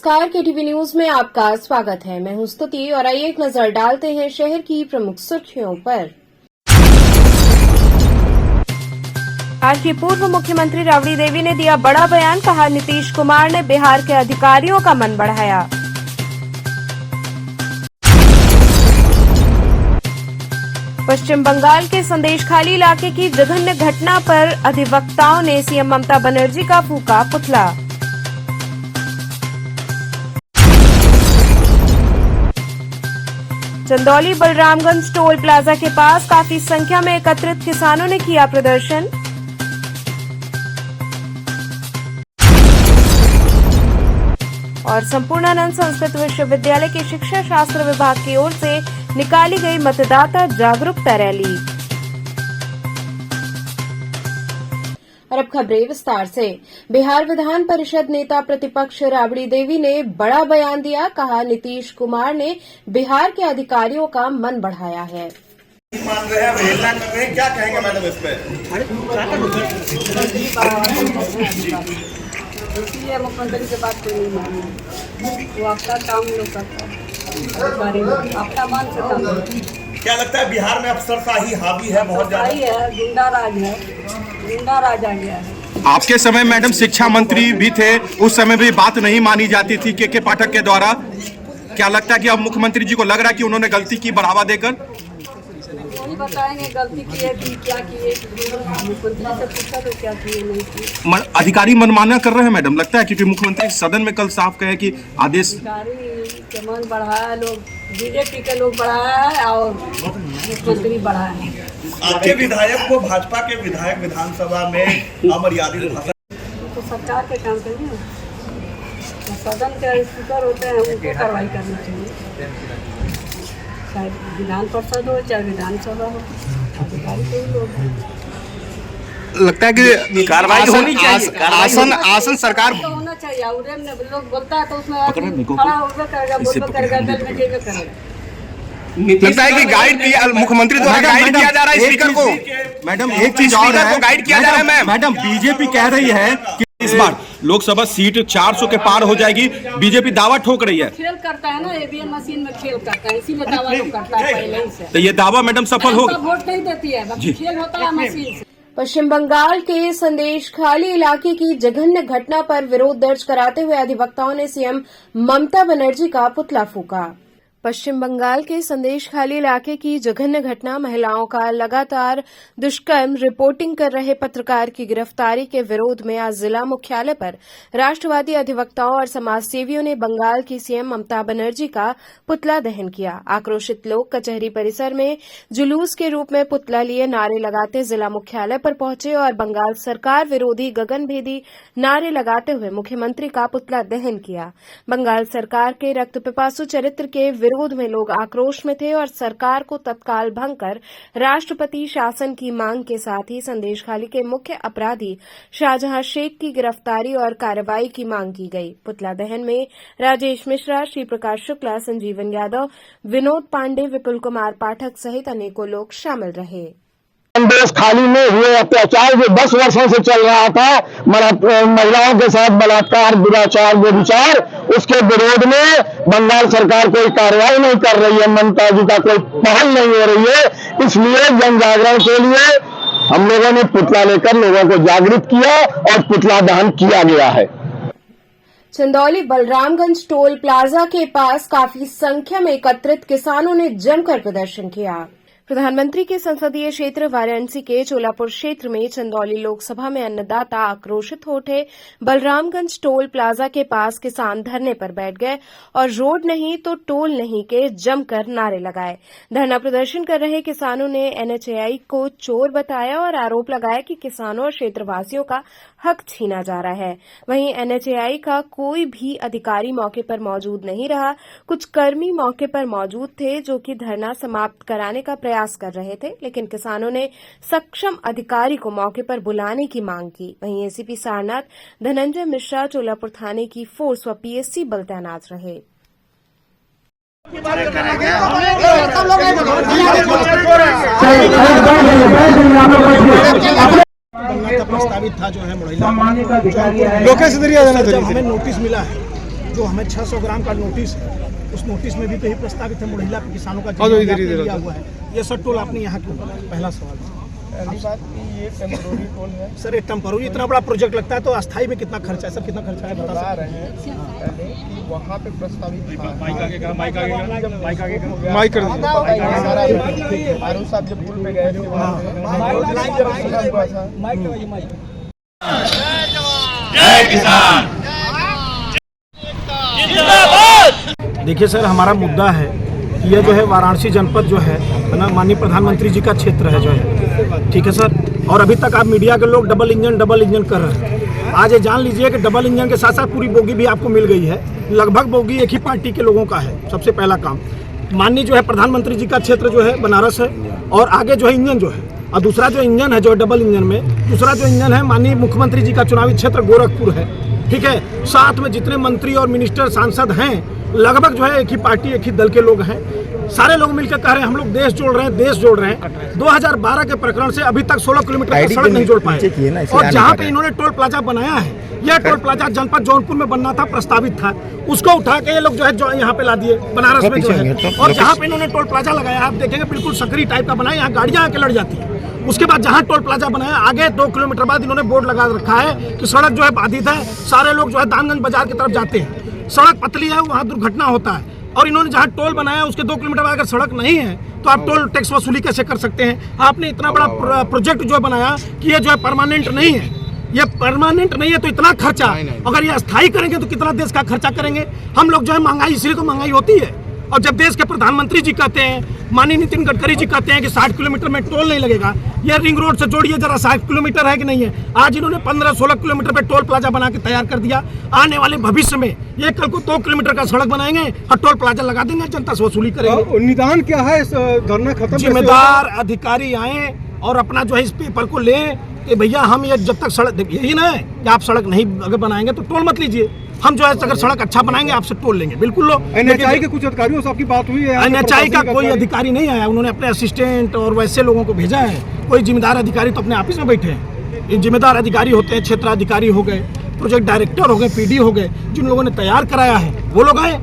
नमस्कार, KTV news में आपका स्वागत है। मैं हूं स्तुति और आइए एक नजर डालते हैं शहर की प्रमुख सुर्खियों पर। आज की पूर्व मुख्यमंत्री राबड़ी देवी ने दिया बड़ा बयान, कहा नीतीश कुमार ने बिहार के अधिकारियों का मन बढ़ाया। पश्चिम बंगाल के संदेशखाली इलाके की जघन्य घटना पर अधिवक्ताओं ने सीएम ममता बनर्जी का फूका पुतला। चंदौली बलरामगंज टोल प्लाजा के पास काफी संख्या में एकत्रित किसानों ने किया प्रदर्शन। और संपूर्णानंद संस्कृत विश्वविद्यालय के शिक्षा शास्त्र विभाग की ओर से निकाली गई मतदाता जागरूकता रैली। और अब खबरें विस्तार से। बिहार विधान परिषद नेता प्रतिपक्ष राबड़ी देवी ने बड़ा बयान दिया, कहा नीतीश कुमार ने बिहार के अधिकारियों का मन बढ़ाया है। मान रहे हैं, अवहेलना कर रहे हैं, क्या कहेंगे मैडम इस पे? इसलिए मुख्यमंत्री से बात कोई नहीं मानी, वो आपका काम लोग करता है, अपना मान से काम। क्या लगता है बिहार में अफसरशाही हावी है, बहुत ज्यादा है, गुंडा राज है, गुंडा राज आ गया है। आपके समय मैडम शिक्षा मंत्री भी थे, उस समय भी बात नहीं मानी जाती थी के पाठक के द्वारा। क्या लगता है कि अब मुख्यमंत्री जी को लग रहा है कि उन्होंने गलती की बढ़ावा देकर? वही बताएंगे गलती किए थी, क्या किए, मुख्यमंत्री से पूछा तो क्या किए नहीं किए। अधिकारी मनमाना कर रहे हैं मैडम, लगता है, क्योंकि मुख्यमंत्री सदन में कल साफ कहे कि आदेश अधिकारी के मन बढ़ाया, लोग बीजेपी के लोग बढ़ाया है और मुख्यमंत्री बढ़ाया है। आपके विधायक को भाजपा के विधायक विधानसभा में अमर्यादित भाषण, तो सरकार के काम करिए, सदन के स्पीकर होते हैं, उनको कार्रवाई करनी चाहिए, चाहे विधान परिषद हो चाहे विधानसभा हो, अधिकारी कोई लोग। लगता है कि कार्रवाई होनी चाहिए, आसन सरकार तो होना चाहिए। और लोग बोलता है तो उसमें खड़ा होकर करेगा, बोलकर करेगा, दल में जेबे करेगा। लगता है कि गाइड किया, मुख्यमंत्री द्वारा गाइड किया जा रहा है स्पीकर को। मैडम एक चीज और है, गाइड किया जा रहा है। मैडम बीजेपी कह रही है कि इस बार लोकसभा सीट 400 के पार हो जाएगी, बीजेपी दावा ठोक रही है। खेल करता है ना, ईवीएम मशीन में खेल करता है, इसीलिए दावा लोग करता है पहले ही से। तो ये दावा मैडम सफल होगा? वोट नहीं देती है, बाकी खेल होता है मशीन से। पश्चिम बंगाल के संदेशखाली इलाके की जघन्य घटना पर विरोध दर्ज कराते हुए अधिवक्ताओं ने सीएम ममता बनर्जी का पुतला फूका। पश्चिम बंगाल के संदेशखाली इलाके की जघन्य घटना, महिलाओं का लगातार दुष्कर्म रिपोर्टिंग कर रहे पत्रकार की गिरफ्तारी के विरोध में आज जिला मुख्यालय पर राष्ट्रवादी अधिवक्ताओं और समाजसेवियों ने बंगाल की सीएम ममता बनर्जी का पुतला दहन किया। आक्रोशित लोग कचहरी परिसर में जुलूस के रूप में पुतला लिए नारे लगाते जिला मुख्यालय पर पहुंचे और बंगाल सरकार विरोधी गगनभेदी नारे लगाते हुए मुख्यमंत्री का पुतला दहन किया। बंगाल सरकार के रक्त पिपासु चरित्र के विरोध में लोग आक्रोश में थे और सरकार को तत्काल भंग कर राष्ट्रपति शासन की मांग के साथ ही संदेशखाली के मुख्य अपराधी शाहजहां शेख की गिरफ्तारी और कार्रवाई की मांग की गई। पुतला दहन में राजेश मिश्रा, श्री प्रकाश शुक्ला, संजीवन यादव, विनोद पांडे, विपुल कुमार पाठक सहित अनेकों लोग शामिल रहे। संदेशखाली में हुए अत्याचार जो 10 वर्षों से चल रहा था, महिलाओं के साथ बलात्कार, दुराचार, व्यभिचार, उसके विरोध में बंगाल सरकार कोई कार्रवाई नहीं कर रही है, ममता जी का कोई पहल नहीं हो रही है। इसलिए जन जागरण के लिए हम लोगों ने पुतला लेकर लोगों को जागृत किया और पुतला दहन किया गया है। चंदौली बलरामगंज टोल प्लाजा के पास काफी संख्या में एकत्रित किसानों ने जमकर प्रदर्शन किया। प्रधानमंत्री के संसदीय क्षेत्र वाराणसी के चोलापुर क्षेत्र में चंदौली लोकसभा में अन्नदाता आक्रोशित हो उठे। बलरामगंज टोल प्लाजा के पास किसान धरने पर बैठ गए और रोड नहीं तो टोल नहीं के जमकर नारे लगाए। धरना प्रदर्शन कर रहे किसानों ने एनएचएआई को चोर बताया और आरोप लगाया कि किसानों और क्षेत्रवासियों का हक छीना जा रहा है। वहीं एनएचएआई का कोई भी अधिकारी मौके पर मौजूद नहीं रहा। कुछ कर्मी मौके पर मौजूद थे जो कि धरना समाप्त कराने का प्रयास कर रहे थे, लेकिन किसानों ने सक्षम अधिकारी को मौके पर बुलाने की मांग की। वहीं एसीपी सारनाथ धनंजय मिश्रा चोलापुर थाने की फोर्स व पीएससी बल तैनात रहे। प्रस्तावित था जो है मुरैना लोकेश दरिया हमें नोटिस मिला है जो हमें 600 ग्राम का नोटिस है, उस नोटिस में भी तो यही प्रस्तावित है मुरैला के किसानों का दिया हुआ है। ये सब टोल आपने यहाँ क्यों बनाया? पहला सवाल। ये टेम्पोररी टोल है सर, एक टेम्पोररी इतना बड़ा प्रोजेक्ट लगता है तो अस्थाई में कितना खर्चा है? सर, कितना खर्चा है बता रहे हैं पहले कि वहाँ पे प्रस्तावित मारू साहब जब पुल पे गए थे वहाँ पे देखिए सर, हमारा मुद्दा है कि ये जो है वाराणसी जनपद जो है ना, माननीय प्रधानमंत्री जी का क्षेत्र है जो है, ठीक है सर। और अभी तक आप मीडिया के लोग डबल इंजन कर रहे हैं। आज ये जान लीजिए कि डबल इंजन के साथ साथ पूरी बोगी भी आपको मिल गई है। लगभग बोगी एक ही पार्टी के लोगों का है। सबसे पहला काम माननीय जो है प्रधानमंत्री जी का क्षेत्र जो है बनारस है, और आगे जो है इंजन जो है, और दूसरा जो इंजन है जो है डबल इंजन में, दूसरा जो इंजन है माननीय मुख्यमंत्री जी का चुनावी क्षेत्र गोरखपुर है, ठीक है। साथ में जितने मंत्री और मिनिस्टर सांसद हैं लगभग जो है एक ही पार्टी एक ही दल के लोग हैं। सारे लोग मिलकर कह रहे हैं हम लोग देश जोड़ रहे हैं। 2012 के प्रकरण से अभी तक 16 किलोमीटर का सड़क नहीं जोड़ पाए। और जहाँ पे इन्होंने टोल प्लाजा बनाया है, यह टोल प्लाजा जनपद जौनपुर में बनना था, प्रस्तावित था, उसको उठा के ये लोग जो है यहाँ पे ला दिए बनारस में जो है। और जहाँ पे इन्होंने टोल प्लाजा लगाया आप देखेंगे बिल्कुल सकरी टाइप का बनाया, यहाँ गाड़ियाँ आके लड़ जाती है। उसके बाद जहाँ टोल प्लाजा बनाया आगे 2 किलोमीटर बाद इन्होंने बोर्ड लगा रखा है कि सड़क जो है बाधित है, सारे लोग जो है दानगंज बाजार की तरफ जाते हैं, सड़क पतली है, वहाँ दुर्घटना होता है। और इन्होंने जहाँ टोल बनाया उसके 2 किलोमीटर बाद अगर सड़क नहीं है तो आप टोल टैक्स वसूली कैसे कर सकते हैं? आपने इतना बड़ा प्रोजेक्ट जो बनाया कि ये जो है परमानेंट नहीं है, ये परमानेंट नहीं है तो इतना खर्चा, अगर ये अस्थायी करेंगे तो कितना देश का खर्चा करेंगे? हम लोग जो है महंगाई, इसलिए तो महंगाई होती है। और जब देश के प्रधानमंत्री जी कहते हैं, माननीय नितिन गडकरी जी कहते हैं कि 60 किलोमीटर में टोल नहीं लगेगा, ये रिंग रोड से जोड़िए जरा, 60 किलोमीटर है कि नहीं है? आज इन्होंने 15-16 किलोमीटर पे टोल प्लाजा बना के तैयार कर दिया। आने वाले भविष्य में ये कल को 2 किलोमीटर का सड़क बनाएंगे और टोल प्लाजा लगा देंगे, जनता से वसूली करेंगे। निदान क्या है इस धरना खत्म? जिम्मेदार अधिकारी आए और अपना जो है इस पेपर को लें कि भैया हम ये जब तक सड़क, यही ना है कि आप सड़क नहीं अगर बनाएंगे तो टोल मत लीजिए, हम जो है अगर सड़क अच्छा बनाएंगे आपसे टोल लेंगे। बिल्कुल लो। NHAI के कुछ अधिकारियों से आपकी बात हुई है? NHAI का कोई अधिकारी नहीं आया, उन्होंने अपने असिस्टेंट और वैसे लोगों को भेजा है। कोई जिम्मेदार अधिकारी तो अपने ऑफिस में बैठे हैं। इन जिम्मेदार अधिकारी होते हैं, क्षेत्राधिकारी हो गए, प्रोजेक्ट डायरेक्टर हो गए, PD हो गए, जिन लोगों ने तैयार कराया है वो लोग आए।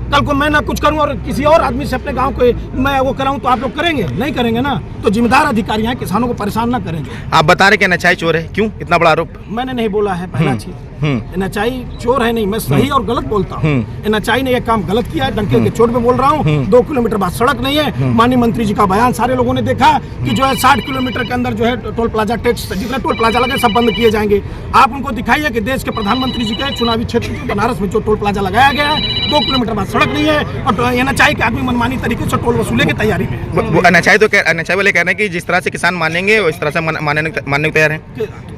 कल को मैं ना कुछ करूं और किसी और आदमी से अपने गांव को मैं वो कराऊं तो आप लोग करेंगे? नहीं करेंगे ना। तो जिम्मेदार अधिकारी हैं, किसानों को परेशान ना करेंगे। आप बता रहे कि NHAI चोर है, क्यों इतना बड़ा आरोप? मैंने नहीं बोला है, पहला चीज NHAI चोर है नहीं, मैं सही और गलत बोलता हूँ। NHAI ने यह काम गलत किया है, डंके के चोट पे बोल रहा हूँ। 2 किलोमीटर बाद सड़क नहीं है। माननीय मंत्री जी का बयान सारे लोगों ने देखा कि जो है 60 किलोमीटर के अंदर जो है टोल प्लाजा टैक्स, जितने टोल प्लाजा लगे सब बंद किए जाएंगे। आप उनको दिखाइए कि देश के प्रधानमंत्री जी के चुनावी क्षेत्र बनारस में जो टोल प्लाजा लगाया गया है, 2 किलोमीटर बाद सड़क नहीं है और NHAI के आदमी मनमानी तरीके से टोल वसूले की तैयारी में। NHAI वाले कह रहे हैं कि जिस तरह से किसान मानेंगे उस तरह से मानने को तैयार है।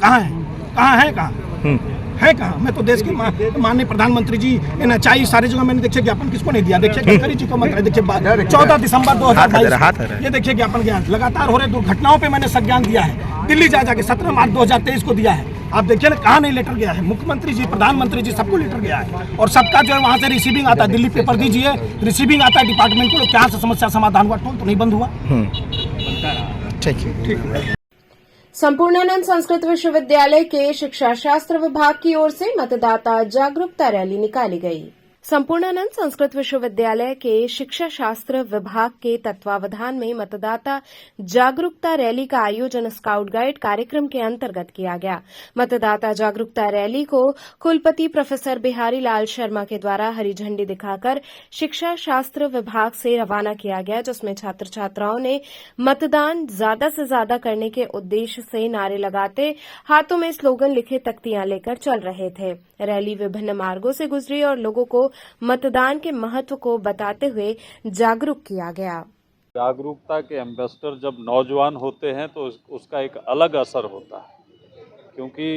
कहाँ है कहाँ? मैं तो देश के माननीय प्रधानमंत्री जी, NHAI सारी जगह मैंने देखिए ज्ञापन किसको नहीं दिया? देखिए गडकरी जी को मत रहे। देखिए 14 दिसंबर 2022 ये देखिए ज्ञापन गया, लगातार हो रहे दुर्घटनाओं पे मैंने संज्ञान दिया है। दिल्ली जाके 17 मार्च 2023 को दिया है। आप देखिए ना कहाँ नहीं लेटर गया है? मुख्यमंत्री जी, प्रधानमंत्री जी सबको लेटर गया है। और सबका जो है वहाँ से रिसीविंग आता है, दिल्ली पेपर दीजिए, रिसीविंग आता है डिपार्टमेंट को, क्या से समस्या समाधान हुआ? टोल तो नहीं बंद हुआ। ठीक। संपूर्णानंद संस्कृत विश्वविद्यालय के शिक्षा शास्त्र विभाग की ओर से मतदाता जागरूकता रैली निकाली गई। संपूर्णानंद संस्कृत विश्वविद्यालय के शिक्षा शास्त्र विभाग के तत्वावधान में मतदाता जागरूकता रैली का आयोजन स्काउट गाइड कार्यक्रम के अंतर्गत किया गया। मतदाता जागरूकता रैली को कुलपति प्रोफेसर बिहारी लाल शर्मा के द्वारा हरी झंडी दिखाकर शिक्षा शास्त्र विभाग से रवाना किया गया, जिसमें छात्र छात्राओं ने मतदान ज्यादा से ज्यादा करने के उद्देश्य से नारे लगाते हाथों में स्लोगन लिखे तख्तियां लेकर चल रहे थे। रैली विभिन्न मार्गों से गुजरी और लोगों को मतदान के महत्व को बताते हुए जागरूक किया गया। जागरूकता के एम्बेसडर जब नौजवान होते हैं तो उसका एक अलग असर होता है, क्योंकि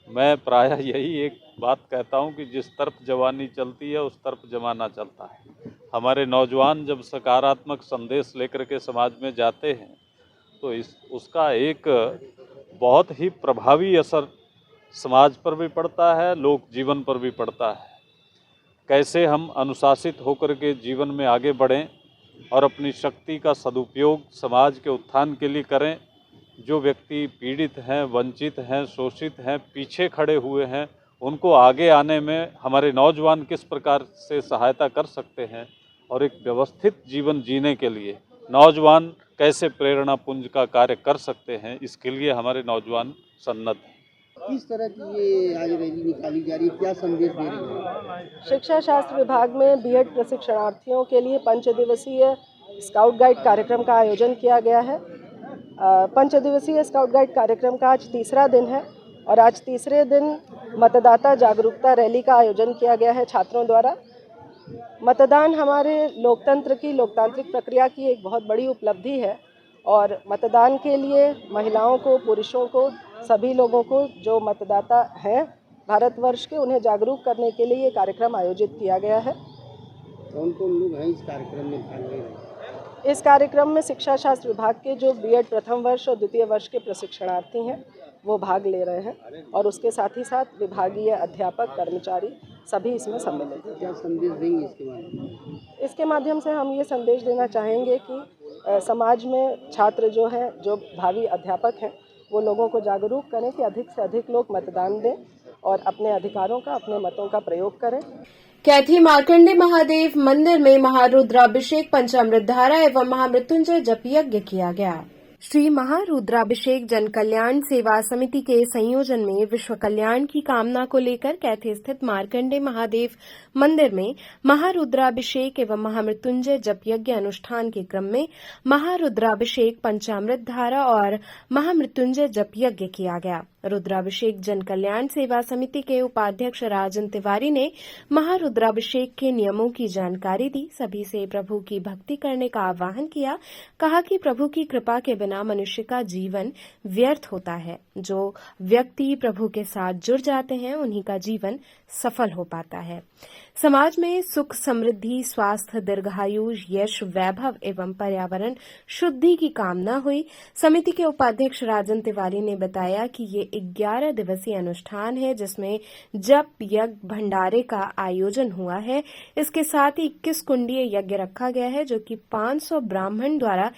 मैं प्रायः यही एक बात कहता हूं कि जिस तरफ जवानी चलती है उस तरफ जमाना चलता है। हमारे नौजवान जब सकारात्मक संदेश लेकर के समाज में जाते हैं तो उसका एक बहुत ही प्रभावी असर समाज पर भी पड़ता है, लोक जीवन पर भी पड़ता है। कैसे हम अनुशासित होकर के जीवन में आगे बढ़ें और अपनी शक्ति का सदुपयोग समाज के उत्थान के लिए करें। जो व्यक्ति पीड़ित हैं, वंचित हैं, शोषित हैं, पीछे खड़े हुए हैं, उनको आगे आने में हमारे नौजवान किस प्रकार से सहायता कर सकते हैं और एक व्यवस्थित जीवन जीने के लिए नौजवान कैसे प्रेरणा पुंज का कार्य कर सकते हैं, इसके लिए हमारे नौजवान सन्नद्ध हैं। किस तरह की ये आज रैली निकाली जा रही है, क्या संदेश दे रही है? शिक्षा शास्त्र विभाग में बीएड प्रशिक्षणार्थियों के लिए 5 दिवसीय स्काउट गाइड कार्यक्रम का आयोजन किया गया है। 5 दिवसीय स्काउट गाइड कार्यक्रम का आज तीसरा दिन है और आज तीसरे दिन मतदाता जागरूकता रैली का आयोजन किया गया है छात्रों द्वारा। मतदान हमारे लोकतंत्र की लोकतांत्रिक प्रक्रिया की एक बहुत बड़ी उपलब्धि है और मतदान के लिए महिलाओं को, पुरुषों को, सभी लोगों को जो मतदाता हैं भारतवर्ष के, उन्हें जागरूक करने के लिए ये कार्यक्रम आयोजित किया गया है। कौन कौन लोग हैं इस कार्यक्रम में भाग ले रहे हैं? इस कार्यक्रम में शिक्षा शास्त्र विभाग के जो बीएड प्रथम वर्ष और द्वितीय वर्ष के प्रशिक्षणार्थी हैं वो भाग ले रहे हैं और उसके साथ ही साथ विभागीय अध्यापक, कर्मचारी सभी इसमें सम्मिलित हैं। क्या संदेश देंगे इसके बारे में? इसके माध्यम से हम ये संदेश देना चाहेंगे कि समाज में छात्र जो हैं, जो भावी अध्यापक हैं, वो लोगों को जागरूक करें कि अधिक से अधिक लोग मतदान दें और अपने अधिकारों का, अपने मतों का प्रयोग करें। कैथी मार्कंडे महादेव मंदिर में महारुद्राभिषेक, पंचामृत धारा एवं महामृत्युंजय जप यज्ञ किया गया। श्री महारुद्राभिषेक जन कल्याण सेवा समिति के संयोजन में विश्व कल्याण की कामना को लेकर कैथी स्थित मार्कंडे महादेव मंदिर में महारुद्राभिषेक एवं महामृत्युंजय जप यज्ञ अनुष्ठान के क्रम में महारुद्राभिषेक, पंचामृत धारा और महामृत्युंजय जप यज्ञ किया गया। रुद्राभिषेक जन कल्याण सेवा समिति के उपाध्यक्ष राजन तिवारी ने महारुद्राभिषेक के नियमों की जानकारी दी, सभी से प्रभु की भक्ति करने का आह्वान किया। कहा कि प्रभु की कृपा के बिना मनुष्य का जीवन व्यर्थ होता है। जो व्यक्ति प्रभु के साथ जुड़ जाते हैं उन्हीं का जीवन सफल हो पाता है। समाज में सुख, समृद्धि, स्वास्थ्य, दीर्घायु, यश, वैभव एवं पर्यावरण शुद्धि की कामना हुई। समिति के उपाध्यक्ष राजन तिवारी ने बताया कि ये 11 दिवसीय अनुष्ठान है जिसमें जप, यज्ञ, भंडारे का आयोजन हुआ है। इसके साथ ही 21 कुंडीय यज्ञ रखा गया है जो कि 500 ब्राह्मण द्वारा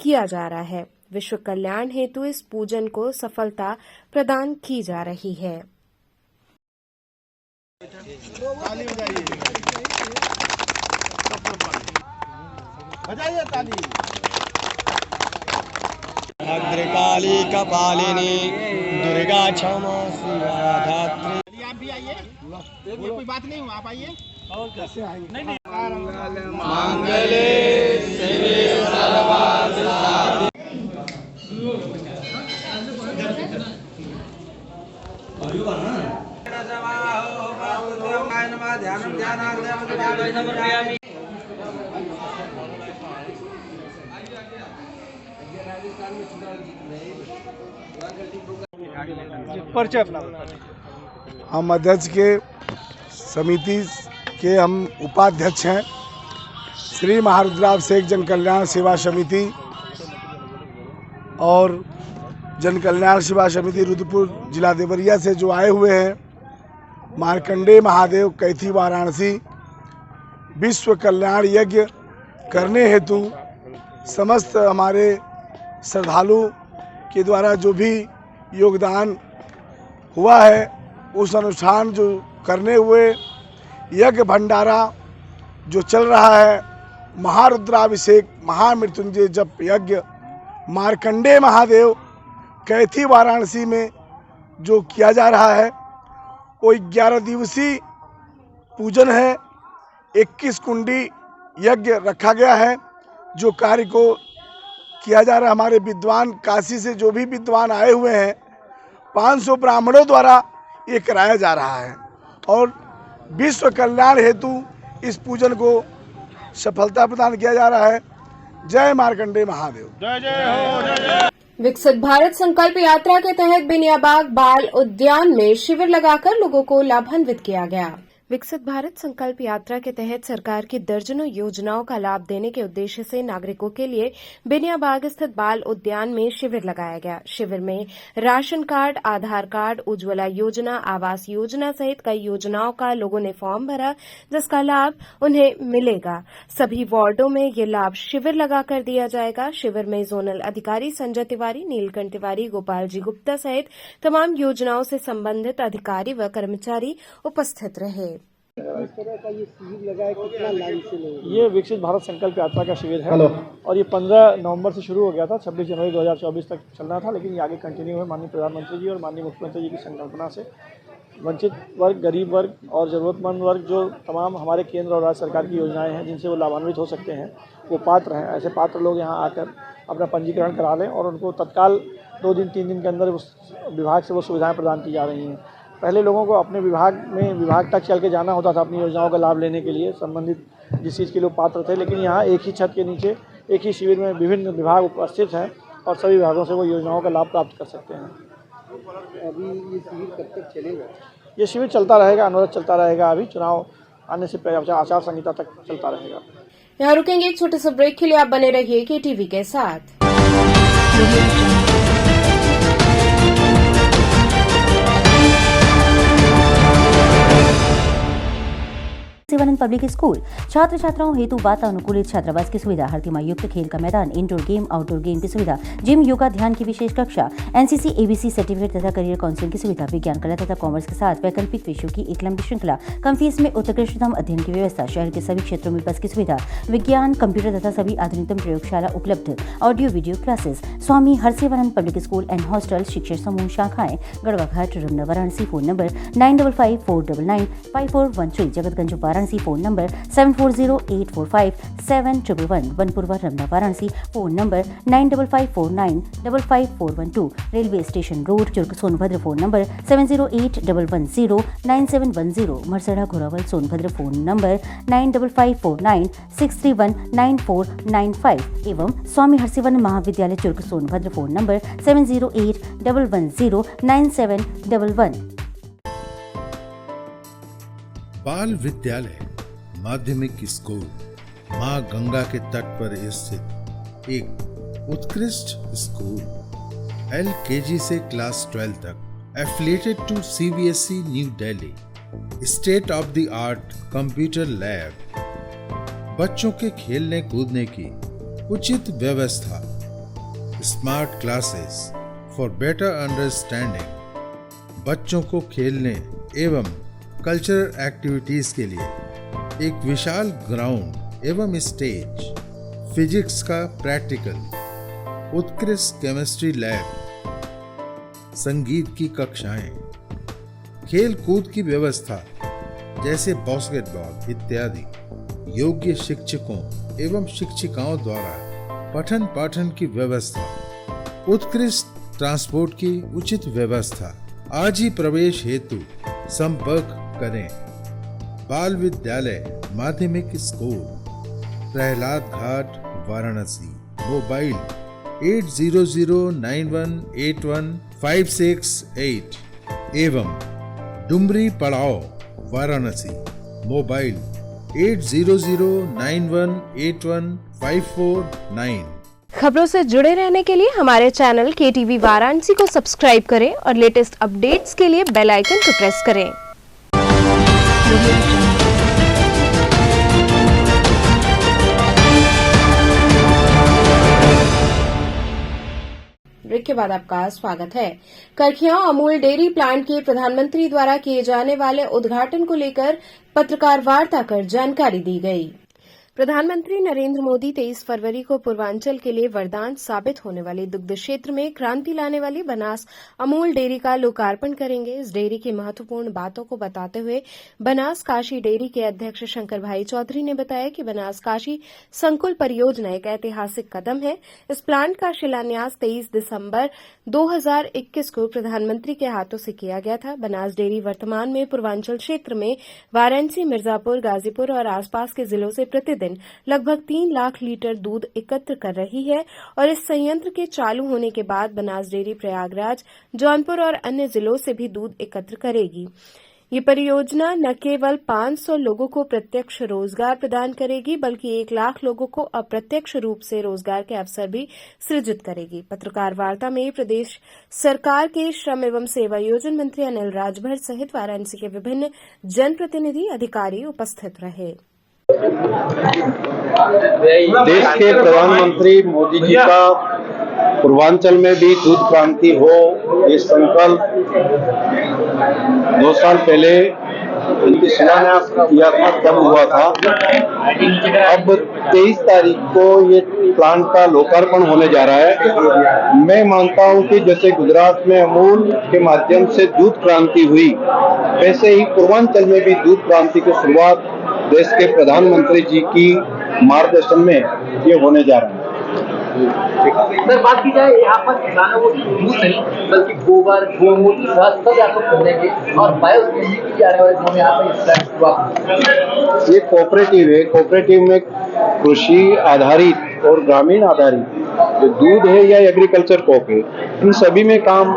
किया जा रहा है। विश्व कल्याण हेतु इस पूजन को सफलता प्रदान की जा रही है। बजाइए ताली। भद्रकाली कपालिनी दुर्गा क्षमा शिवा धात्री। आप भी आइए, ये कोई बात नहीं, आप आइए। और कैसे आएंगे? नहीं मांगले शिवे सर्वार्थ साधिके। हम अध्यक्ष के समिति के हम उपाध्यक्ष हैं। श्री महारुद्राभिषेक जन कल्याण सेवा समिति और जन कल्याण सेवा समिति रुद्रपुर जिला देवरिया से जो आए हुए हैं, मार्कंडे महादेव कैथी वाराणसी विश्व कल्याण यज्ञ करने हेतु समस्त हमारे श्रद्धालु के द्वारा जो भी योगदान हुआ है उस अनुष्ठान जो करने हुए यज्ञ भंडारा जो चल रहा है, महारुद्राभिषेक महामृत्युंजय जप यज्ञ मार्कंडे महादेव कैथी वाराणसी में जो किया जा रहा है वो 11 दिवसीय पूजन है। 21 कुंडी यज्ञ रखा गया है जो कार्य को किया जा रहा है। हमारे विद्वान काशी से जो भी विद्वान आए हुए हैं 500 ब्राह्मणों द्वारा ये कराया जा रहा है और विश्व कल्याण हेतु इस पूजन को सफलता प्रदान किया जा रहा है। जय मार्कंडे महादेव। जय जय हो, जय जय। विकसित भारत संकल्प यात्रा के तहत बेनियाबाग बाल उद्यान में शिविर लगाकर लोगों को लाभान्वित किया गया। विकसित भारत संकल्प यात्रा के तहत सरकार की दर्जनों योजनाओं का लाभ देने के उद्देश्य से नागरिकों के लिए बिनियाबाग स्थित बाल उद्यान में शिविर लगाया गया। शिविर में राशन कार्ड, आधार कार्ड, उज्ज्वला योजना, आवास योजना सहित कई योजनाओं का लोगों ने फॉर्म भरा, जिसका लाभ उन्हें मिलेगा। सभी वार्डों में ये लाभ शिविर लगाकर दिया जाएगा। शिविर में जोनल अधिकारी संजय तिवारी, नीलकंठ तिवारी, गोपाल जी गुप्ता सहित तमाम योजनाओं से संबंधित अधिकारी व कर्मचारी उपस्थित रहे। इस तरह का ये शिविर लगा है, कितना लाभ इससे लोगों ये विकसित भारत संकल्प यात्रा का शिविर है और ये 15 नवंबर से शुरू हो गया था, 26 जनवरी 2024 तक चलना था, लेकिन ये आगे कंटिन्यू है। माननीय प्रधानमंत्री जी और माननीय मुख्यमंत्री जी की संकल्पना से वंचित वर्ग, गरीब वर्ग और ज़रूरतमंद वर्ग, जो तमाम हमारे केंद्र और राज्य सरकार की योजनाएं हैं जिनसे वो लाभान्वित हो सकते हैं, वो पात्र हैं। ऐसे पात्र लोग यहाँ आकर अपना पंजीकरण करा लें और उनको तत्काल 2 दिन 3 दिन के अंदर उस विभाग से वो सुविधाएँ प्रदान की जा रही हैं। पहले लोगों को अपने विभाग तक चल के जाना होता था अपनी योजनाओं का लाभ लेने के लिए, संबंधित जिस चीज़ के लोग पात्र थे, लेकिन यहाँ एक ही छत के नीचे एक ही शिविर में विभिन्न विभाग उपस्थित हैं और सभी विभागों से वो योजनाओं का लाभ प्राप्त कर सकते हैं। अभी ये शिविर कब तक चलेगा? ये शिविर चलता रहेगा, अनुरोध चलता रहेगा। अभी चुनाव आने से पहले आचार संहिता तक चलता रहेगा। यहाँ रुकेंगे एक छोटे से ब्रेक के लिए। आप बने रहिए केटीवी के साथ। शिवानंद पब्लिक स्कूल छात्र छात्राओं हेतु वातानुकूलित छात्रावास की सुविधा, हर युक्त खेल का मैदान, इंडोर गेम, आउटडोर गेम की सुविधा, जिम, योगा, ध्यान की विशेष कक्षा, एनसीसी, एबीसी सर्टिफिकेट तथा करियर काउंसलिंग की सुविधा, विज्ञान, कला तथा कॉमर्स के साथ वैकल्पिक विषयों की एक लंबी श्रृंखला, कम फीस में उत्कृष्टतम अध्ययन की व्यवस्था, शहर के सभी क्षेत्रों में बस की सुविधा, विज्ञान, कंप्यूटर तथा सभी आधुनिकतम प्रयोगशाला उपलब्ध, audio video classes. Swami Harsivanand public school and hostel, शिक्षण समूह, शाखाएं Garhwa Ghat, Ramna, Varanasi. Phone number 9554995413, Jagatganj Varanasi. Phone number 7408457111, Vanpurwa, Ramna, Varanasi. Phone number 9554955412, railway station road, Churk, Sonbhadra. Phone number 7081109710, Marsara, Ghorawal, Sonbhadra. Phone number 954963199495 एवं स्वामी हरसिवानंद महाविद्यालय, चुर्क, सोनभद्र। Phone number 7081109711। बाल विद्यालय माध्यमिक स्कूल मां गंगा के तट पर स्थित एक उत्कृष्ट स्कूल, LKG से क्लास 12 तक, affiliated to CBSE New Delhi, state of the art computer lab, बच्चों के खेलने कूदने की उचित व्यवस्था, smart classes for better understanding, बच्चों को खेलने एवं कल्चरल एक्टिविटीज के लिए एक विशाल ग्राउंड एवं स्टेज, फिजिक्स का प्रैक्टिकल, उत्कृष्ट केमिस्ट्री लैब, संगीत की कक्षाएं, खेल कूद की व्यवस्था जैसे बास्केटबॉल इत्यादि, योग्य शिक्षकों एवं शिक्षिकाओं द्वारा पठन पाठन की व्यवस्था, उत्कृष्ट ट्रांसपोर्ट की उचित व्यवस्था। आज ही प्रवेश हेतु संपर्क करें। बाल विद्यालय माध्यमिक स्कूल, प्रहलाद घाट, वाराणसी। मोबाइल 8009181568 एवं डुमरी पड़ाव, वाराणसी। मोबाइल 8009181549। खबरों से जुड़े रहने के लिए हमारे चैनल केटीवी वाराणसी को सब्सक्राइब करें और लेटेस्ट अपडेट्स के लिए बेल आइकन को प्रेस करें। ब्रेक के बाद आपका स्वागत है। करखियां अमूल डेयरी प्लांट के प्रधानमंत्री द्वारा किए जाने वाले उद्घाटन को लेकर पत्रकार वार्ता कर जानकारी दी गई। प्रधानमंत्री नरेंद्र मोदी 23 फरवरी को पूर्वांचल के लिए वरदान साबित होने वाले दुग्ध क्षेत्र में क्रांति लाने वाली बनास अमूल डेयरी का लोकार्पण करेंगे। इस डेयरी की महत्वपूर्ण बातों को बताते हुए बनास काशी डेयरी के अध्यक्ष शंकर भाई चौधरी ने बताया कि बनास काशी संकुल परियोजना एक ऐतिहासिक कदम है। इस प्लांट का शिलान्यास 23 दिसंबर 2021 को प्रधानमंत्री के हाथों से किया गया था। बनास डेयरी वर्तमान में पूर्वांचल क्षेत्र में वाराणसी, मिर्जापुर, गाजीपुर और आसपास के जिलों से प्रतिदिन लगभग 3 लाख लीटर दूध एकत्र कर रही है और इस संयंत्र के चालू होने के बाद बनास डेयरी प्रयागराज, जौनपुर और अन्य जिलों से भी दूध एकत्र करेगी। ये परियोजना न केवल 500 लोगों को प्रत्यक्ष रोजगार प्रदान करेगी बल्कि 1 लाख लोगों को अप्रत्यक्ष रूप से रोजगार के अवसर भी सृजित करेगी। पत्रकार वार्ता में प्रदेश सरकार के श्रम एवं सेवायोजन मंत्री अनिल राजभर सहित वाराणसी के विभिन्न जनप्रतिनिधि अधिकारी उपस्थित रहे। देश के प्रधानमंत्री मोदी जी का पूर्वांचल में भी दूध क्रांति हो, ये संकल्प 2 साल पहले उनकी शिलान्यास किया था, तब हुआ था। अब 23 तारीख को ये प्लांट का लोकार्पण होने जा रहा है। मैं मानता हूं कि जैसे गुजरात में अमूल के माध्यम से दूध क्रांति हुई, वैसे ही पूर्वांचल में भी दूध क्रांति की शुरुआत देश के प्रधानमंत्री जी की मार्गदर्शन में ये होने जा रहा है। सर, बात की जाए यहाँ पर किसानों को दूध नहीं बल्कि गोबर, गौमूत्र सब यहाँ पर खरीदेंगे और बायो सीएनजी की भी आने वाले दिनों में यहाँ पर शुरुआत। ये कोऑपरेटिव है। कोऑपरेटिव में कृषि आधारित और ग्रामीण आधारित जो दूध है या एग्रीकल्चर कोऑप है, इन सभी में काम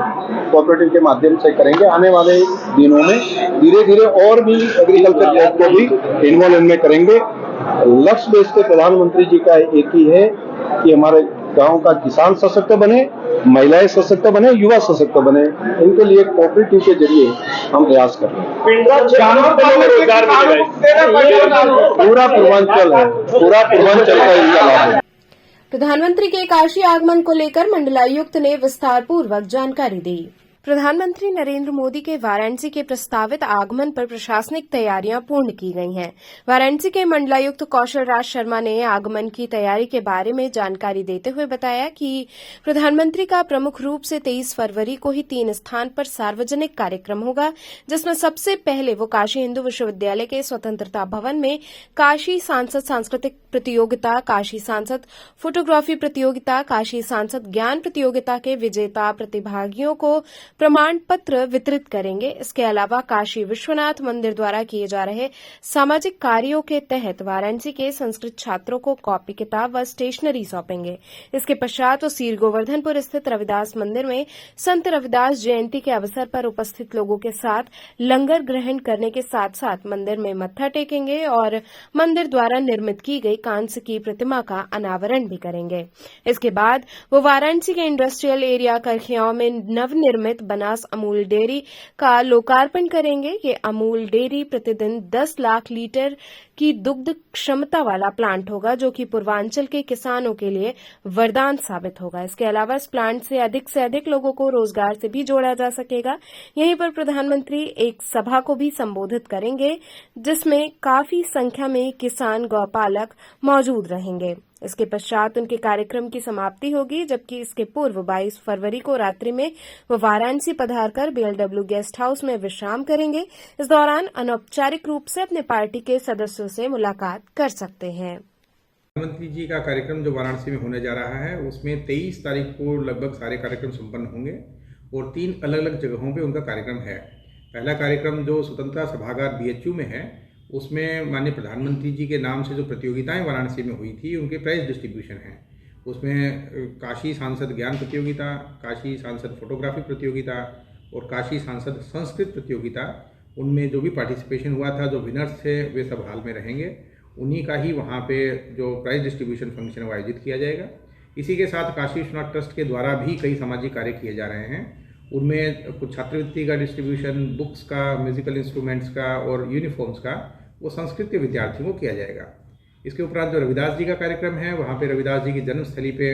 कोऑपरेटिव के माध्यम से करेंगे। आने वाले दिनों में धीरे धीरे और भी एग्रीकल्चर कोऑप को भी इन्वॉल्व इनमें करेंगे। लक्ष्य देश के प्रधानमंत्री जी का एक ही है कि हमारे गांव का किसान सशक्त बने, महिलाएं सशक्त बने, युवा सशक्त बने। इनके लिए कोऑपरेटिव के जरिए हम प्रयास कर रहे हैं। पूरा पूर्वांचल है, पूरा पूर्वांचल का इनका लाभ है। प्रधानमंत्री के काशी आगमन को लेकर मंडलायुक्त ने विस्तारपूर्वक जानकारी दी। प्रधानमंत्री नरेंद्र मोदी के वाराणसी के प्रस्तावित आगमन पर प्रशासनिक तैयारियां पूर्ण की गई हैं। वाराणसी के मंडलायुक्त कौशल राज शर्मा ने आगमन की तैयारी के बारे में जानकारी देते हुए बताया कि प्रधानमंत्री का प्रमुख रूप से 23 फरवरी को ही 3 स्थान पर सार्वजनिक कार्यक्रम होगा, जिसमें सबसे पहले वो काशी हिंदू विश्वविद्यालय के स्वतंत्रता भवन में काशी सांसद सांस्कृतिक प्रतियोगिता, काशी सांसद फोटोग्राफी प्रतियोगिता, काशी सांसद ज्ञान प्रतियोगिता के विजेता प्रतिभागियों को प्रमाण पत्र वितरित करेंगे। इसके अलावा काशी विश्वनाथ मंदिर द्वारा किए जा रहे सामाजिक कार्यों के तहत वाराणसी के संस्कृत छात्रों को कॉपी किताब व स्टेशनरी सौंपेंगे। इसके पश्चात वो सीर गोवर्धनपुर स्थित रविदास मंदिर में संत रविदास जयंती के अवसर पर उपस्थित लोगों के साथ लंगर ग्रहण करने के साथ साथ मंदिर में मत्था टेकेंगे और मंदिर द्वारा निर्मित की गई कांस्य की प्रतिमा का अनावरण भी करेंगे। इसके बाद वो वाराणसी के इंडस्ट्रियल एरिया करखियाओं में नवनिर्मित बनास अमूल डेयरी का लोकार्पण करेंगे। ये अमूल डेयरी प्रतिदिन 10 लाख लीटर की दुग्ध क्षमता वाला प्लांट होगा, जो कि पूर्वांचल के किसानों के लिए वरदान साबित होगा। इसके अलावा इस प्लांट से अधिक लोगों को रोजगार से भी जोड़ा जा सकेगा। यहीं पर प्रधानमंत्री एक सभा को भी संबोधित करेंगे, जिसमें काफी संख्या में किसान गौपालक मौजूद रहेंगे। इसके पश्चात उनके कार्यक्रम की समाप्ति होगी, जबकि इसके पूर्व 22 फरवरी को रात्रि में वो वाराणसी पधारकर बीएलडब्ल्यू गेस्ट हाउस में विश्राम करेंगे। इस दौरान अनौपचारिक रूप से अपने पार्टी के सदस्यों से मुलाकात कर सकते हैं। प्रधानमंत्री जी का कार्यक्रम जो वाराणसी में होने जा रहा है, उसमें 23 तारीख को लगभग सारे कार्यक्रम संपन्न होंगे और 3 अलग अलग जगहों पे उनका कार्यक्रम है। पहला कार्यक्रम जो स्वतंत्रता सभागार बीएचयू में है, उसमें माननीय प्रधानमंत्री जी के नाम से जो प्रतियोगिताएं वाराणसी में हुई थी, उनके प्राइज डिस्ट्रीब्यूशन है। उसमें काशी सांसद ज्ञान प्रतियोगिता, काशी सांसद फोटोग्राफी प्रतियोगिता और काशी सांसद संस्कृत प्रतियोगिता, उनमें जो भी पार्टिसिपेशन हुआ था, जो विनर्स थे, वे सब हाल में रहेंगे। उन्हीं का ही वहाँ पे जो प्राइज डिस्ट्रीब्यूशन फंक्शन वो आयोजित किया जाएगा। इसी के साथ काशी विश्वनाथ ट्रस्ट के द्वारा भी कई सामाजिक कार्य किए जा रहे हैं। उनमें कुछ छात्रवृत्ति का डिस्ट्रीब्यूशन, बुक्स का, म्यूजिकल इंस्ट्रूमेंट्स का और यूनिफॉर्म्स का वो संस्कृत के विद्यार्थियों को किया जाएगा। इसके उपरांत जो रविदास जी का कार्यक्रम है, वहाँ पे रविदास जी की जन्मस्थली पे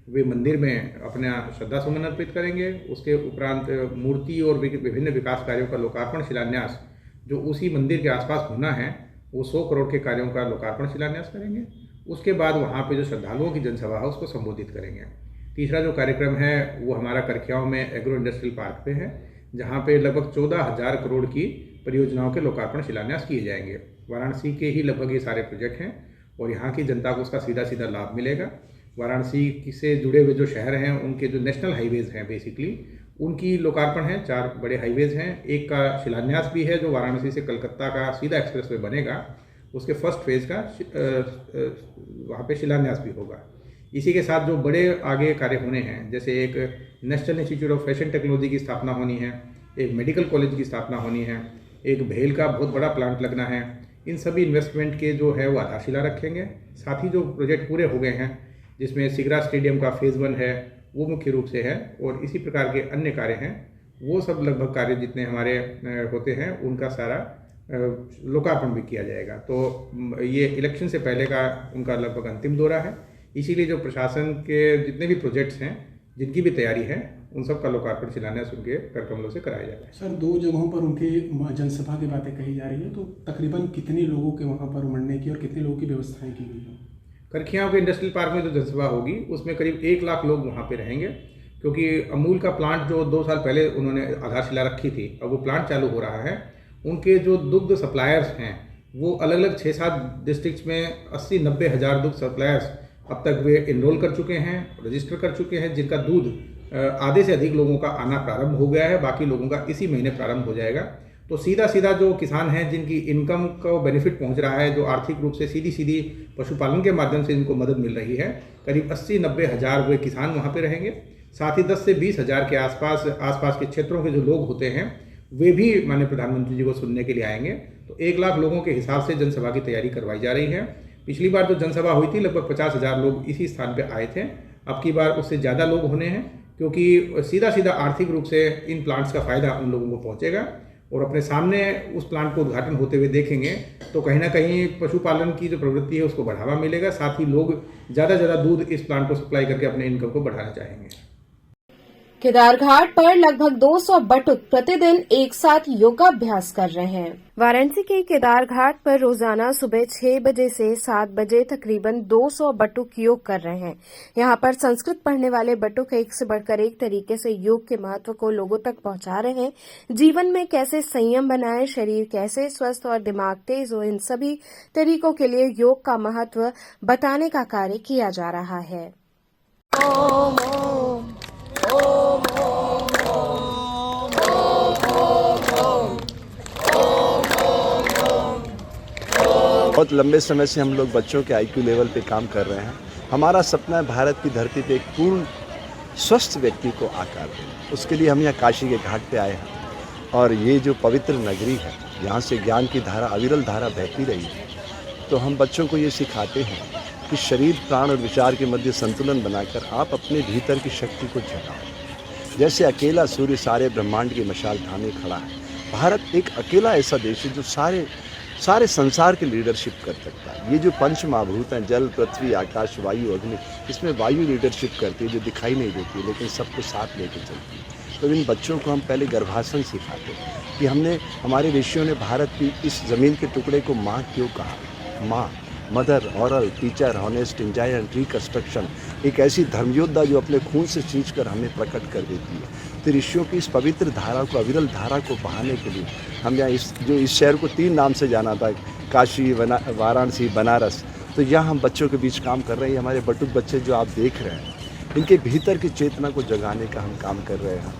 वे मंदिर में अपना श्रद्धा सुमन अर्पित करेंगे। उसके उपरांत मूर्ति और विभिन्न विकास कार्यों का लोकार्पण शिलान्यास जो उसी मंदिर के आसपास होना है, वो 100 करोड़ के कार्यों का लोकार्पण शिलान्यास करेंगे। उसके बाद वहाँ पे जो श्रद्धालुओं की जनसभा है, उसको संबोधित करेंगे। तीसरा जो कार्यक्रम है वो हमारा करखियाओं में एग्रो इंडस्ट्रियल पार्क पे है, जहाँ पे लगभग 14,000 करोड़ की परियोजनाओं के लोकार्पण शिलान्यास किए जाएंगे। वाराणसी के ही लगभग ये सारे प्रोजेक्ट हैं और यहाँ की जनता को उसका सीधा सीधा लाभ मिलेगा। वाराणसी से जुड़े हुए जो शहर हैं, उनके जो नेशनल हाईवेज़ हैं, बेसिकली उनकी लोकार्पण है। 4 बड़े हाईवेज़ हैं। एक का शिलान्यास भी है जो वाराणसी से कलकत्ता का सीधा एक्सप्रेसवे बनेगा, उसके फर्स्ट फेज़ का वहाँ पे शिलान्यास भी होगा। इसी के साथ जो बड़े आगे कार्य होने हैं, जैसे एक national institute of fashion technology की स्थापना होनी है, एक मेडिकल कॉलेज की स्थापना होनी है, एक भेल का बहुत बड़ा प्लांट लगना है। इन सभी इन्वेस्टमेंट के जो है वो आधारशिला रखेंगे। साथ ही जो प्रोजेक्ट पूरे हो गए हैं, जिसमें सिगरा स्टेडियम का फेज़ 1 है, वो मुख्य रूप से है, और इसी प्रकार के अन्य कार्य हैं, वो सब लगभग कार्य जितने हमारे होते हैं उनका सारा लोकार्पण भी किया जाएगा। तो ये इलेक्शन से पहले का उनका लगभग अंतिम दौरा है। इसीलिए जो प्रशासन के जितने भी प्रोजेक्ट्स हैं, जिनकी भी तैयारी है, उन सब का लोकार्पण शिलान्यास उनके करकमलों से कराया जाएगा। सर, 2 जगहों पर उनकी जनसभा की बातें कही जा रही है, तो तकरीबन कितने लोगों के वहाँ पर उमड़ने की और कितने लोगों की व्यवस्थाएं की गई हैं? करखियाओं के इंडस्ट्रियल पार्क में जो जनसभा होगी उसमें करीब 1 लाख लोग वहाँ पे रहेंगे, क्योंकि अमूल का प्लांट जो 2 साल पहले उन्होंने आधारशिला रखी थी, अब वो प्लांट चालू हो रहा है। उनके जो दुग्ध सप्लायर्स हैं वो अलग अलग 6-7 डिस्ट्रिक्ट्स में 80-90 हज़ार दुग्ध सप्लायर्स अब तक वे इनरोल कर चुके हैं, रजिस्टर कर चुके हैं, जिनका दूध आधे से अधिक लोगों का आना प्रारंभ हो गया है। बाकी लोगों का इसी महीने प्रारंभ हो जाएगा। तो सीधा सीधा जो किसान हैं, जिनकी इनकम को बेनिफिट पहुंच रहा है, जो आर्थिक रूप से सीधी पशुपालन के माध्यम से इनको मदद मिल रही है, करीब 80-90 हज़ार वे किसान वहाँ पे रहेंगे। साथ ही 10 से 20 हज़ार के आसपास के क्षेत्रों के जो लोग होते हैं, वे भी माननीय प्रधानमंत्री जी को सुनने के लिए आएंगे। तो 1 लाख लोगों के हिसाब से जनसभा की तैयारी करवाई जा रही है। पिछली बार जो जनसभा हुई थी लगभग 50 हज़ार लोग इसी स्थान पे आए थे। अब की बार उससे ज़्यादा लोग होने हैं, क्योंकि सीधा आर्थिक रूप से इन प्लांट्स का फ़ायदा उन लोगों को पहुंचेगा, और अपने सामने उस प्लांट को उद्घाटन होते हुए देखेंगे तो कहीं ना कहीं पशुपालन की जो प्रवृत्ति है उसको बढ़ावा मिलेगा। साथ ही लोग ज़्यादा दूध इस प्लांट को सप्लाई करके अपने इनकम को बढ़ाना चाहेंगे। केदारघाट पर लगभग 200 बटुक प्रतिदिन एक साथ योगाभ्यास कर रहे हैं। वाराणसी के केदारघाट पर रोजाना सुबह 6 बजे से 7 बजे तकरीबन 200 बटुक योग कर रहे हैं। यहां पर संस्कृत पढ़ने वाले बटुक एक से बढ़कर एक तरीके से योग के महत्व को लोगों तक पहुंचा रहे हैं। जीवन में कैसे संयम बनाएं, शरीर कैसे स्वस्थ और दिमाग तेज हो, इन सभी तरीकों के लिए योग का महत्व बताने का कार्य किया जा रहा है। बहुत लंबे समय से हम लोग बच्चों के IQ लेवल पे काम कर रहे हैं। हमारा सपना है भारत की धरती पे एक पूर्ण स्वस्थ व्यक्ति को आकार दें। उसके लिए हम यहाँ काशी के घाट पे आए हैं, और ये जो पवित्र नगरी है, यहाँ से ज्ञान की धारा, अविरल धारा बहती रही है। तो हम बच्चों को ये सिखाते हैं कि शरीर, प्राण और विचार के मध्य संतुलन बनाकर आप अपने भीतर की शक्ति को जगाओ। जैसे अकेला सूर्य सारे ब्रह्मांड की मशाल थामे खड़ा है, भारत एक अकेला ऐसा देश है जो सारे संसार की लीडरशिप कर सकता है। ये जो पंच महाभूत हैं, जल, पृथ्वी, आकाश, वायु, अग्नि, इसमें वायु लीडरशिप करती है, जो दिखाई नहीं देती है लेकिन सबको साथ लेकर चलती है। तो इन बच्चों को हम पहले गर्भासन सिखाते हैं कि हमारे ऋषियों ने भारत की इस ज़मीन के टुकड़े को माँ क्यों कहा। माँ, mother, oral, teacher, honest, enjoyer, reconstruction, एक ऐसी धर्मयोद्धा जो अपने खून से सींचकर हमें प्रकट कर देती है। तो ऋषियों की इस पवित्र धारा को, अविरल धारा को बहाने के लिए हम यहाँ इस शहर को 3 नाम से जाना था, काशी, वाराणसी, बनारस। तो यहाँ हम बच्चों के बीच काम कर रहे हैं। हमारे बटुक बच्चे जो आप देख रहे हैं, इनके भीतर की चेतना को जगाने का हम काम कर रहे हैं।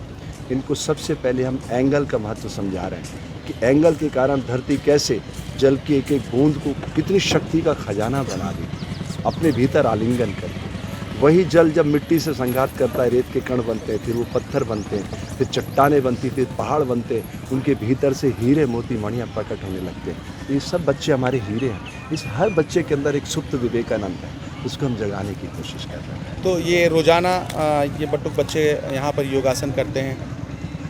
इनको सबसे पहले हम एंगल का महत्व समझा रहे हैं कि एंगल के कारण धरती कैसे जल की एक एक बूंद को कितनी शक्ति का खजाना बना देती, अपने भीतर आलिंगन करके। वही जल जब मिट्टी से संघात करता है, रेत के कण बनते हैं, फिर वो पत्थर बनते हैं, फिर चट्टानें बनती, फिर पहाड़ बनते हैं, उनके भीतर से हीरे, मोती, मणियाँ प्रकट होने लगते हैं। ये सब बच्चे हमारे हीरे हैं। इस हर बच्चे के अंदर एक सुप्त विवेकानंद है, उसको हम जगाने की कोशिश कर रहे हैं। तो ये रोजाना ये बटुक बच्चे यहाँ पर योगासन करते हैं?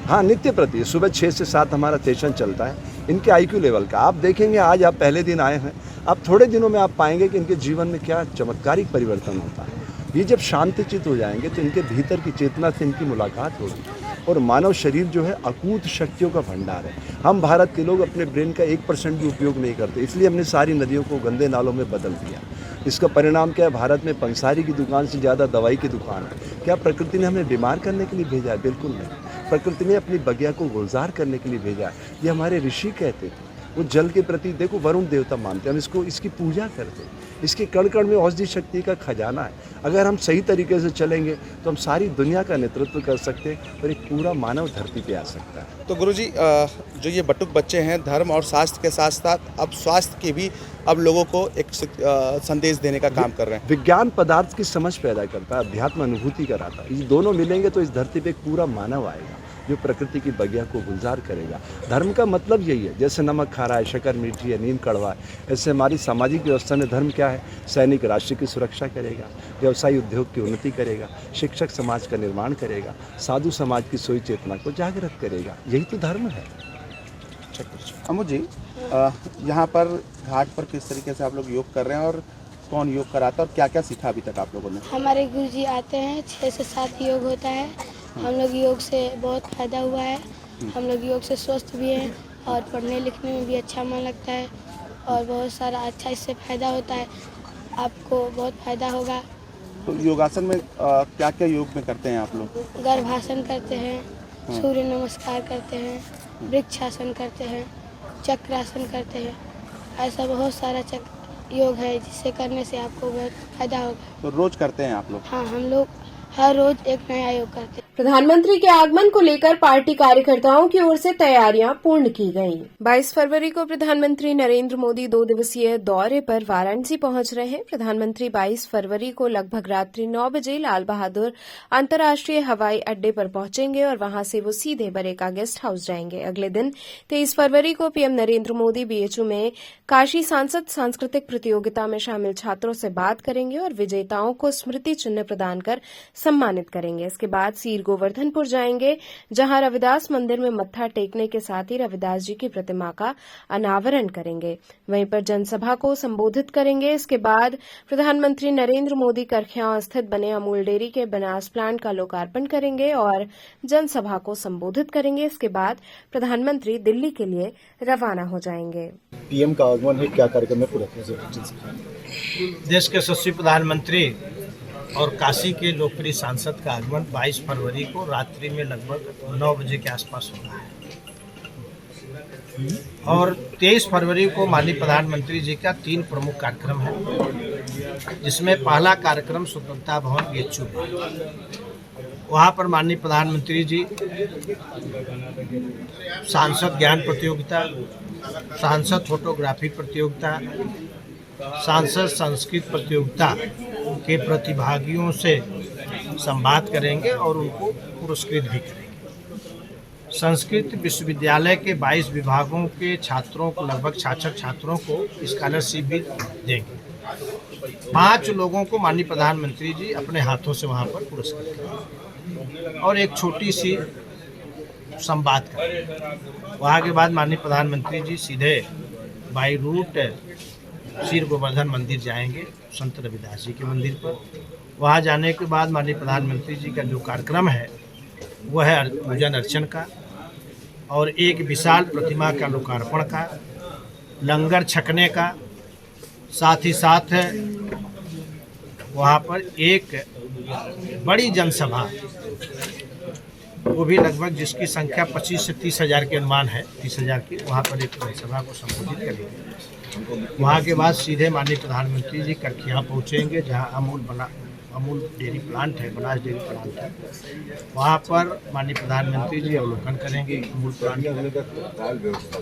हाँ, नित्य प्रति सुबह 6 से 7 हमारा सेशन चलता है। इनके IQ लेवल का आप देखेंगे, आज आप पहले दिन आए हैं, आप थोड़े दिनों में आप पाएंगे कि इनके जीवन में क्या चमत्कारिक परिवर्तन होता है। ये जब शांतिचित हो जाएंगे तो इनके भीतर की चेतना से इनकी मुलाकात होगी, और मानव शरीर जो है अकूत शक्तियों का भंडार है। हम भारत के लोग अपने ब्रेन का 1% भी उपयोग नहीं करते, इसलिए हमने सारी नदियों को गंदे नालों में बदल दिया। इसका परिणाम क्या है? भारत में पंसारी की दुकान से ज़्यादा दवाई की दुकान है। क्या प्रकृति ने हमें बीमार करने के लिए भेजा है? बिल्कुल नहीं। प्रकृति ने अपनी बगिया को गुलजार करने के लिए भेजा है। ये हमारे ऋषि कहते थे। वो जल के प्रति देखो वरुण देवता मानते हैं, हम इसकी पूजा करते हैं। इसके कण कण में औषधि शक्ति का खजाना है। अगर हम सही तरीके से चलेंगे तो हम सारी दुनिया का नेतृत्व कर सकते हैं और एक पूरा मानव धरती पे आ सकता है। तो गुरुजी, जो ये बटुक बच्चे हैं, धर्म और शास्त्र के साथ साथ अब स्वास्थ्य के भी अब लोगों को एक संदेश देने का काम कर रहे हैं। विज्ञान पदार्थ की समझ पैदा करता है, अध्यात्म अनुभूति कराता है। ये दोनों मिलेंगे तो इस धरती पे एक पूरा मानव आएगा। जो प्रकृति की बगिया को गुलजार करेगा। धर्म का मतलब यही है, जैसे नमक खा रहा है, शक्कर मीठी है, नीम कड़वा है, ऐसे हमारी सामाजिक व्यवस्था में धर्म क्या है? सैनिक राष्ट्र की सुरक्षा करेगा, व्यवसायी उद्योग की उन्नति करेगा, शिक्षक समाज का निर्माण करेगा, साधु समाज की सोई चेतना को जागृत करेगा। यही तो धर्म है। अमू जी, यहाँ पर घाट पर किस तरीके से आप लोग योग कर रहे हैं और कौन योग कराता है और क्या क्या सीखा अभी तक आप लोगों ने? हमारे गुरुजी आते हैं, 6 से 7 योग होता है। हम लोग योग से बहुत फ़ायदा हुआ है। हम लोग योग से स्वस्थ भी हैं और पढ़ने लिखने में भी अच्छा मन लगता है और बहुत सारा अच्छा इससे फ़ायदा होता है। आपको बहुत फ़ायदा होगा। तो योगासन में क्या क्या योग में करते हैं आप लोग? गर्भासन करते हैं, सूर्य नमस्कार करते हैं, वृक्षासन करते हैं, चक्रासन करते हैं। ऐसा बहुत सारा योग है जिससे करने से आपको बहुत फायदा होगा। तो रोज करते हैं आप लोग? हाँ, हम लोग हर रोज एक नया योग करते हैं। प्रधानमंत्री के आगमन को लेकर पार्टी कार्यकर्ताओं की ओर से तैयारियां पूर्ण की गईं। 22 फरवरी को प्रधानमंत्री नरेंद्र मोदी 2 दिवसीय दौरे पर वाराणसी पहुंच रहे हैं। प्रधानमंत्री 22 फरवरी को लगभग रात्रि 9 बजे लाल बहादुर अंतर्राष्ट्रीय हवाई अड्डे पर पहुंचेंगे और वहां से वो सीधे बरेका गेस्ट हाउस जाएंगे। अगले दिन 23 फरवरी को पीएम नरेंद्र मोदी बीएचयू में काशी सांसद सांस्कृतिक प्रतियोगिता में शामिल छात्रों से बात करेंगे और विजेताओं को स्मृति चिन्ह प्रदान कर सम्मानित करेंगे। इसके बाद सीर गोवर्धनपुर जाएंगे, जहां रविदास मंदिर में मत्था टेकने के साथ ही रविदास जी की प्रतिमा का अनावरण करेंगे। वहीं पर जनसभा को संबोधित करेंगे। इसके बाद प्रधानमंत्री नरेंद्र मोदी करखियां स्थित बने अमूल डेयरी के बनास प्लांट का लोकार्पण करेंगे और जनसभा को संबोधित करेंगे। इसके बाद प्रधानमंत्री दिल्ली के लिए रवाना हो जाएंगे। पीएम का आगमन है, क्या कार्यक्रम है पूरा? देश के यशस्वी प्रधानमंत्री और काशी के लोकप्रिय सांसद का आगमन 22 फरवरी को रात्रि में लगभग 9 बजे के आसपास होना है और 23 फरवरी को माननीय प्रधानमंत्री जी का 3 प्रमुख कार्यक्रम है, जिसमें पहला कार्यक्रम स्वतंत्रता भवन बीएचयू, वहाँ पर माननीय प्रधानमंत्री जी सांसद ज्ञान प्रतियोगिता, सांसद फोटोग्राफी प्रतियोगिता, सांसद संस्कृत प्रतियोगिता के प्रतिभागियों से संवाद करेंगे और उनको पुरस्कृत भी करेंगे। संस्कृत विश्वविद्यालय के 22 विभागों के छात्रों को, लगभग 66 छात्रों को स्कॉलरशिप भी देंगे। 5 लोगों को माननीय प्रधानमंत्री जी अपने हाथों से वहाँ पर पुरस्कृत करेंगे और एक छोटी सी संवाद करेंगे। वहाँ के बाद माननीय प्रधानमंत्री जी सीधे बाई रूट सीर गोवर्धन मंदिर जाएंगे, संत रविदास जी के मंदिर पर। वहाँ जाने के बाद माननीय प्रधानमंत्री जी का जो कार्यक्रम है वह है पूजन अर्चन का और एक विशाल प्रतिमा का लोकार्पण का, लंगर छकने का, साथ ही साथ वहाँ पर एक बड़ी जनसभा, वो भी लगभग जिसकी संख्या 25 से 30 हज़ार के अनुमान है, 30 हज़ार की, वहाँ पर एक जनसभा को संबोधित करेंगे। वहाँ के बाद सीधे माननीय प्रधानमंत्री जी करखियां पहुँचेंगे, जहाँ अमूल डेयरी प्लांट है, बनास डेयरी प्लांट है। वहाँ पर माननीय प्रधानमंत्री जी अवलोकन करेंगे अमूल प्लांट।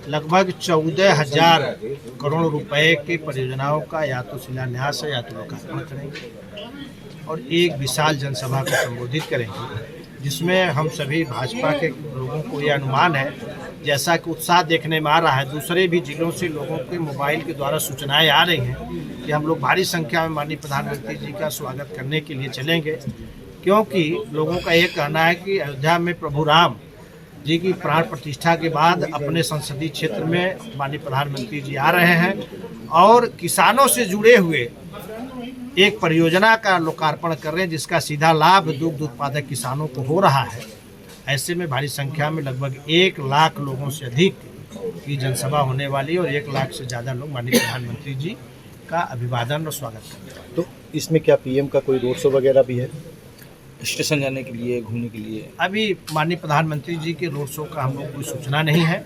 लगभग 14,000 करोड़ रुपए की परियोजनाओं का या तो शिलान्यास है या तो लोकार्पण करेंगे और एक विशाल जनसभा को संबोधित करेंगे, जिसमें हम सभी भाजपा के लोगों को यह अनुमान है, जैसा कि उत्साह देखने में आ रहा है, दूसरे भी जिलों से लोगों के मोबाइल के द्वारा सूचनाएं आ रही हैं कि हम लोग भारी संख्या में माननीय प्रधानमंत्री जी का स्वागत करने के लिए चलेंगे, क्योंकि लोगों का ये कहना है कि अयोध्या में प्रभु राम जी की प्राण प्रतिष्ठा के बाद अपने संसदीय क्षेत्र में माननीय प्रधानमंत्री जी आ रहे हैं और किसानों से जुड़े हुए एक परियोजना का लोकार्पण कर रहे हैं, जिसका सीधा लाभ दुग्ध उत्पादक किसानों को हो रहा है। ऐसे में भारी संख्या में लगभग 1 लाख लोगों से अधिक की जनसभा होने वाली और 1 लाख से ज़्यादा लोग माननीय प्रधानमंत्री जी का अभिवादन और स्वागत करेंगे। तो इसमें क्या पीएम का कोई रोड शो वगैरह भी है, स्टेशन जाने के लिए, घूमने के लिए? अभी माननीय प्रधानमंत्री जी के रोड शो का हम लोग कोई सूचना नहीं है।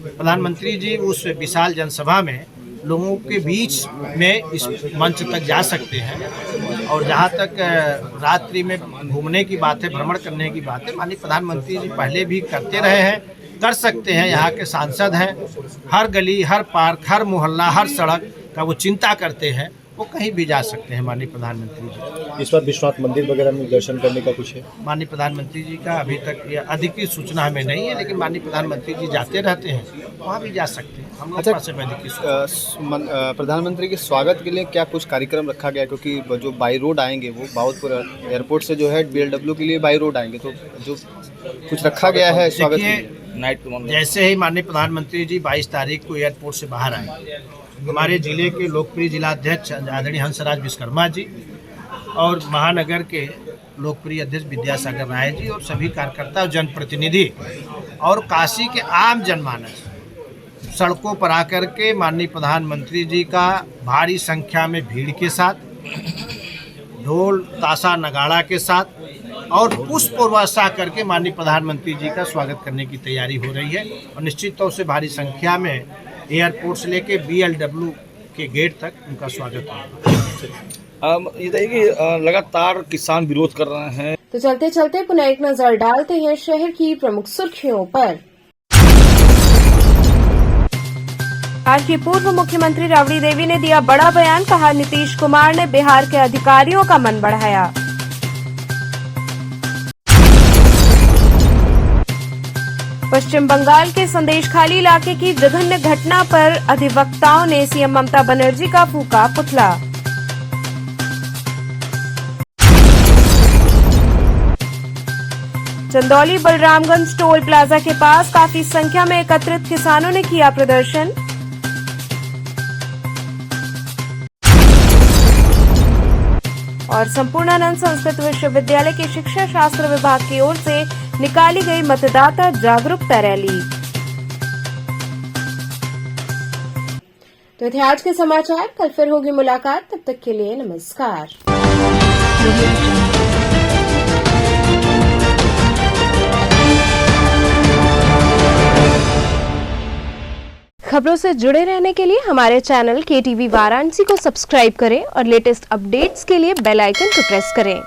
प्रधानमंत्री जी उस विशाल जनसभा में लोगों के बीच में इस मंच तक जा सकते हैं और जहाँ तक रात्रि में घूमने की बात है, भ्रमण करने की बात है, माननीय प्रधानमंत्री जी पहले भी करते रहे हैं, कर सकते हैं। यहाँ के सांसद हैं, हर गली, हर पार्क, हर मोहल्ला, हर सड़क का वो चिंता करते हैं वो कहीं भी जा सकते हैं माननीय प्रधानमंत्री जी। इस बार विश्वनाथ मंदिर वगैरह में दर्शन करने का कुछ है? माननीय प्रधानमंत्री जी का अभी तक ये अधिकृत सूचना हमें नहीं है, लेकिन माननीय प्रधानमंत्री जी जाते रहते हैं, वहाँ भी जा सकते हैं। हम लोग पास में अधिकृत सूचना। प्रधानमंत्री के स्वागत के लिए क्या कुछ कार्यक्रम रखा गया? क्योंकि जो बाई रोड आएंगे वो दाऊदपुर एयरपोर्ट से जो है BLW के लिए बाई रोड आएंगे, तो जो कुछ रखा गया है स्वागत के लिए? जैसे ही माननीय प्रधानमंत्री जी 22 तारीख को एयरपोर्ट से बाहर आए, हमारे जिले के लोकप्रिय जिलाध्यक्ष आदरणीय हंसराज विश्वकर्मा जी और महानगर के लोकप्रिय अध्यक्ष विद्यासागर राय जी और सभी कार्यकर्ता और जनप्रतिनिधि और काशी के आम जनमानस सड़कों पर आकर के माननीय प्रधानमंत्री जी का भारी संख्या में भीड़ के साथ, ढोल ताशा नगाड़ा के साथ और पुष्प वर्षा करके माननीय प्रधानमंत्री जी का स्वागत करने की तैयारी हो रही है। और निश्चित तौर से भारी संख्या में एयरपोर्ट से लेके BLW के गेट तक उनका स्वागत होगा। ये कि लगातार किसान विरोध कर रहे हैं। तो चलते चलते पुनः एक नजर डालते हैं शहर की प्रमुख सुर्खियों पर। आज की पूर्व मुख्यमंत्री राबड़ी देवी ने दिया बड़ा बयान, कहा नीतीश कुमार ने बिहार के अधिकारियों का मन बढ़ाया। पश्चिम बंगाल के संदेशखाली इलाके की जघन्य घटना पर अधिवक्ताओं ने सीएम ममता बनर्जी का फूका पुतला। चंदौली बलरामगंज टोल प्लाजा के पास काफी संख्या में एकत्रित किसानों ने किया प्रदर्शन। और संपूर्णानंद संस्कृत विश्वविद्यालय के शिक्षा शास्त्र विभाग की ओर से निकाली गई मतदाता जागरूकता रैली। तो थे आज के समाचार, कल फिर होगी मुलाकात, तब तक के लिए नमस्कार। खबरों से जुड़े रहने के लिए हमारे चैनल KTV वाराणसी को सब्सक्राइब करें और लेटेस्ट अपडेट्स के लिए बेल आइकन को प्रेस करें।